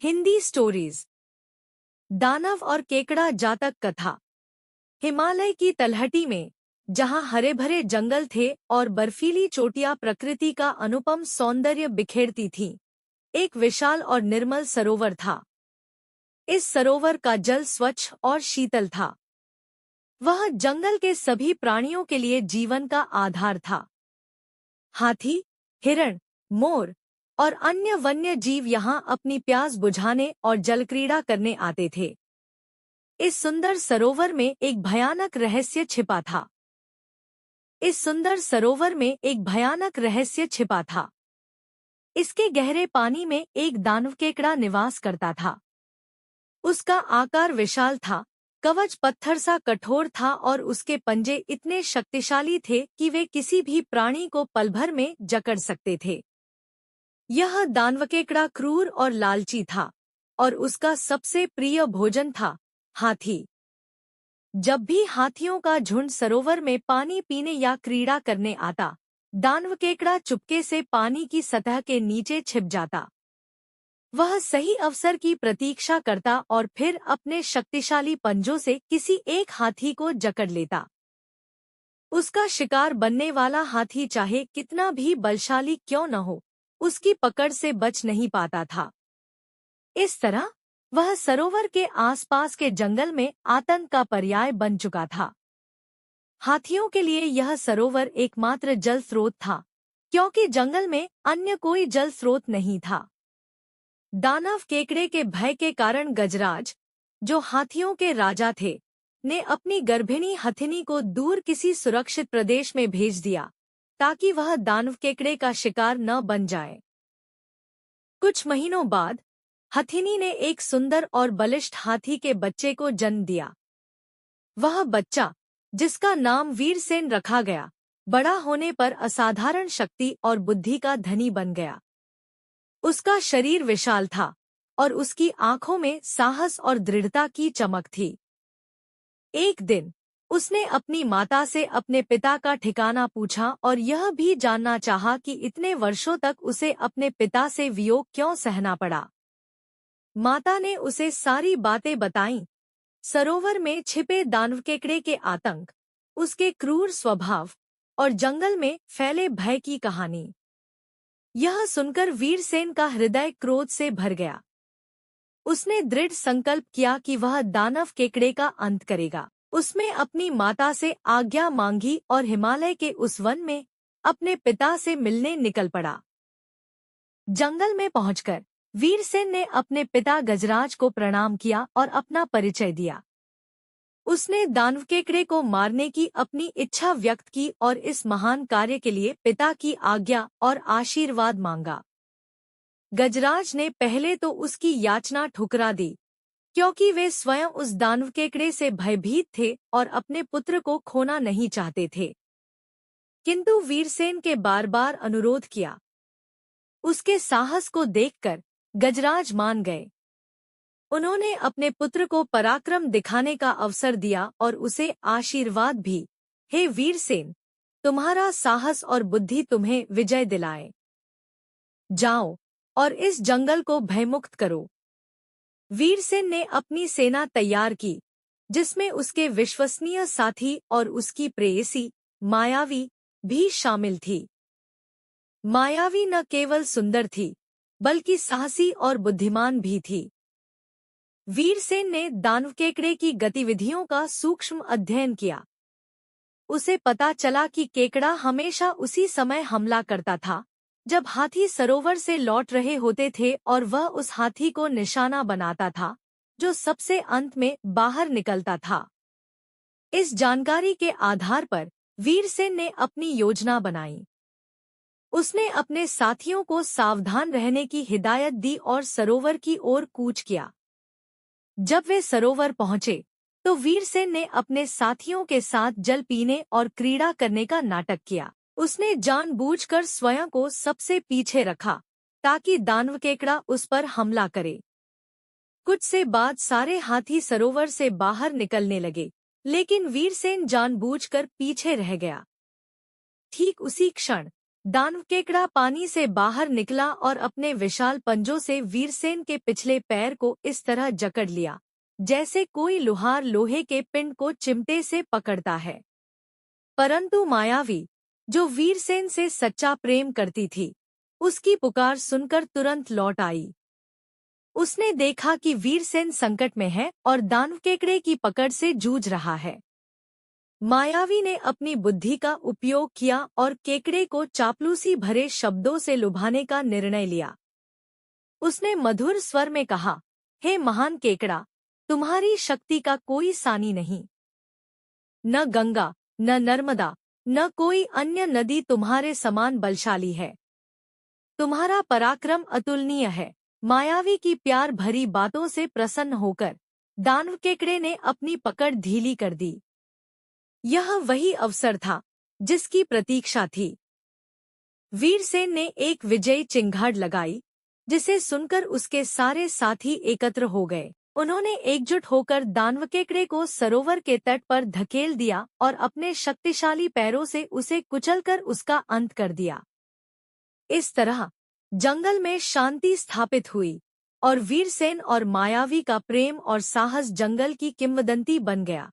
Hindi stories. दानव और केकड़ा जातक कथा। हिमालय की तलहटी में, जहां हरे भरे जंगल थे और बर्फीली चोटियां प्रकृति का अनुपम सौंदर्य बिखेरती थीं, एक विशाल और निर्मल सरोवर था। इस सरोवर का जल स्वच्छ और शीतल था। वह जंगल के सभी प्राणियों के लिए जीवन का आधार था। हाथी, हिरण, मोर और अन्य वन्य जीव यहाँ अपनी प्यास बुझाने और जलक्रीड़ा करने आते थे। इस सुंदर सरोवर में एक भयानक रहस्य छिपा था। इस सुंदर सरोवर में एक भयानक रहस्य छिपा था। इसके गहरे पानी में एक दानव केकड़ा निवास करता था। उसका आकार विशाल था, कवच पत्थर सा कठोर था और उसके पंजे इतने शक्तिशाली थे कि वे किसी भी प्राणी को पल भर में जकड़ सकते थे। यह दानवकेकड़ा क्रूर और लालची था, और उसका सबसे प्रिय भोजन था हाथी। जब भी हाथियों का झुंड सरोवर में पानी पीने या क्रीड़ा करने आता, दानवकेकड़ा चुपके से पानी की सतह के नीचे छिप जाता। वह सही अवसर की प्रतीक्षा करता और फिर अपने शक्तिशाली पंजों से किसी एक हाथी को जकड़ लेता। उसका शिकार बनने वाला हाथी चाहे कितना भी बलशाली क्यों न हो, उसकी पकड़ से बच नहीं पाता था। इस तरह वह सरोवर के आसपास के जंगल में आतंक का पर्याय बन चुका था। हाथियों के लिए यह सरोवर एकमात्र जल स्रोत था, क्योंकि जंगल में अन्य कोई जल स्रोत नहीं था। दानव केकड़े के भय के कारण गजराज, जो हाथियों के राजा थे, ने अपनी गर्भिणी हथिनी को दूर किसी सुरक्षित प्रदेश में भेज दिया, ताकि वह दानव केकड़े का शिकार न बन जाए। कुछ महीनों बाद हथिनी ने एक सुंदर और बलिष्ठ हाथी के बच्चे को जन्म दिया। वह बच्चा, जिसका नाम वीरसेन रखा गया, बड़ा होने पर असाधारण शक्ति और बुद्धि का धनी बन गया। उसका शरीर विशाल था और उसकी आंखों में साहस और दृढ़ता की चमक थी। एक दिन उसने अपनी माता से अपने पिता का ठिकाना पूछा और यह भी जानना चाहा कि इतने वर्षों तक उसे अपने पिता से वियोग क्यों सहना पड़ा। माता ने उसे सारी बातें बताईं, सरोवर में छिपे दानवकेकड़े के आतंक, उसके क्रूर स्वभाव और जंगल में फैले भय की कहानी। यह सुनकर वीरसेन का हृदय क्रोध से भर गया। उसने दृढ़ संकल्प किया कि वह दानव केकड़े का अंत करेगा। उसने अपनी माता से आज्ञा मांगी और हिमालय के उस वन में अपने पिता से मिलने निकल पड़ा। जंगल में पहुंचकर वीरसेन ने अपने पिता गजराज को प्रणाम किया और अपना परिचय दिया। उसने दानवकेकड़े को मारने की अपनी इच्छा व्यक्त की और इस महान कार्य के लिए पिता की आज्ञा और आशीर्वाद मांगा। गजराज ने पहले तो उसकी याचना ठुकरा दी, क्योंकि वे स्वयं उस दानवकेकड़े से भयभीत थे और अपने पुत्र को खोना नहीं चाहते थे। किंतु वीरसेन के बार बार अनुरोध किया। उसके साहस को देखकर गजराज मान गए। उन्होंने अपने पुत्र को पराक्रम दिखाने का अवसर दिया और उसे आशीर्वाद भी, हे वीरसेन, तुम्हारा साहस और बुद्धि तुम्हें विजय दिलाए। जाओ और इस जंगल को भयमुक्त करो। वीरसेन ने अपनी सेना तैयार की, जिसमें उसके विश्वसनीय साथी और उसकी प्रेयसी मायावी भी शामिल थी। मायावी न केवल सुंदर थी, बल्कि साहसी और बुद्धिमान भी थी। वीरसेन ने दानवकेकड़े की गतिविधियों का सूक्ष्म अध्ययन किया। उसे पता चला कि केकड़ा हमेशा उसी समय हमला करता था जब हाथी सरोवर से लौट रहे होते थे और वह उस हाथी को निशाना बनाता था जो सबसे अंत में बाहर निकलता था। इस जानकारी के आधार पर वीरसेन ने अपनी योजना बनाई। उसने अपने साथियों को सावधान रहने की हिदायत दी और सरोवर की ओर कूच किया। जब वे सरोवर पहुंचे तो वीरसेन ने अपने साथियों के साथ जल पीने और क्रीड़ा करने का नाटक किया। उसने जानबूझकर स्वयं को सबसे पीछे रखा ताकि दानवकेकड़ा उस पर हमला करे। कुछ से बाद सारे हाथी सरोवर से बाहर निकलने लगे, लेकिन वीरसेन जानबूझकर पीछे रह गया। ठीक उसी क्षण दानवकेकड़ा पानी से बाहर निकला और अपने विशाल पंजों से वीरसेन के पिछले पैर को इस तरह जकड़ लिया जैसे कोई लुहार लोहे के पिंड को चिमटे से पकड़ता है। परंतु मायावी, जो वीरसेन से सच्चा प्रेम करती थी, उसकी पुकार सुनकर तुरंत लौट आई। उसने देखा कि वीरसेन संकट में है और दानवकेकड़े की पकड़ से जूझ रहा है। मायावी ने अपनी बुद्धि का उपयोग किया और केकड़े को चापलूसी भरे शब्दों से लुभाने का निर्णय लिया। उसने मधुर स्वर में कहा, हे महान केकड़ा, तुम्हारी शक्ति का कोई सानी नहीं। न गंगा, न नर्मदा, न कोई अन्य नदी तुम्हारे समान बलशाली है। तुम्हारा पराक्रम अतुलनीय है। मायावी की प्यार भरी बातों से प्रसन्न होकर दानवकेकड़े ने अपनी पकड़ ढीली कर दी। यह वही अवसर था जिसकी प्रतीक्षा थी। वीरसेन ने एक विजयी चिंगाड़ लगाई, जिसे सुनकर उसके सारे साथी एकत्र हो गए। उन्होंने एकजुट होकर दानवकेकड़े को सरोवर के तट पर धकेल दिया और अपने शक्तिशाली पैरों से उसे कुचलकर उसका अंत कर दिया। इस तरह जंगल में शांति स्थापित हुई और वीरसेन और मायावी का प्रेम और साहस जंगल की किंवदंती बन गया।